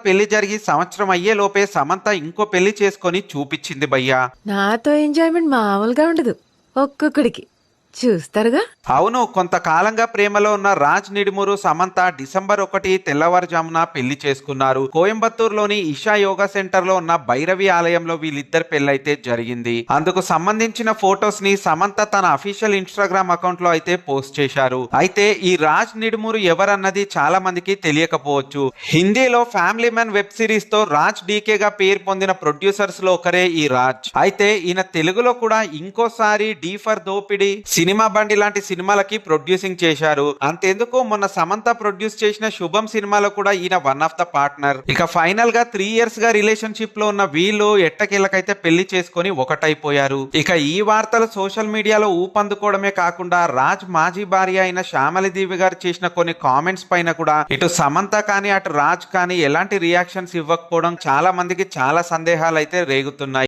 పెళ్లి జరిగి సంవత్సరం అయ్యే లోపే సమంత ఇంకో పెళ్లి చేసుకొని చూపించింది భయ్యా. నాతో ఎంజాయ్మెంట్ మామూలుగా ఉండదు ఒక్కొక్కడికి. చూస్తారుగా. అవును, కొంతకాలంగా ప్రేమలో ఉన్న రాజ్ నిడుమురు సమంత డిసెంబర్ 1 తెల్లవారుజామున పెళ్లి చేసుకున్నారు. కోయంబత్తూరులోని ఇషా యోగా సెంటర్ లో ఉన్న భైరవి ఆలయంలో వీళ్ళిద్దరు పెళ్లైతే జరిగింది. అందుకు సంబంధించిన ఫొటోస్ ని సమంత తన అఫీషియల్ ఇన్స్టాగ్రామ్ అకౌంట్ లో అయితే పోస్ట్ చేశారు. అయితే ఈ రాజ్ నిడుమురు ఎవరన్నది చాలా మందికి తెలియకపోవచ్చు. హిందీలో ఫ్యామిలీ మ్యాన్ వెబ్ సిరీస్ తో రాజ్ డీకే గా పేరు పొందిన ప్రొడ్యూసర్స్ లో ఒకరే ఈ రాజ్. అయితే ఈయన తెలుగులో కూడా ఇంకోసారి డీ ఫర్ దోపిడి, సినిమా బండి లాంటి సినిమాలకి ప్రొడ్యూసింగ్ చేశారు. అంతెందుకు మొన్న సమంత ప్రొడ్యూస్ చేసిన శుభం సినిమాలో కూడా ఈయన వన్ ఆఫ్ ద పార్ట్నర్. ఇక ఫైనల్ గా 3 years గా రిలేషన్షిప్ లో ఉన్న వీళ్ళు ఎట్టకేలకైతే పెళ్లి చేసుకుని ఒకటైపోయారు. ఇక ఈ వార్తలు సోషల్ మీడియాలో ఊపందుకోవడమే కాకుండా రాజ్ మాజీ భార్య అయిన శ్యామలిదేవి గారు చేసిన కొన్ని కామెంట్స్ పైన కూడా ఇటు సమంత కానీ అటు రాజ్ కానీ ఎలాంటి రియాక్షన్స్ ఇవ్వకపోవడం చాలా మందికి చాలా సందేహాలు అయితే రేగుతున్నాయి.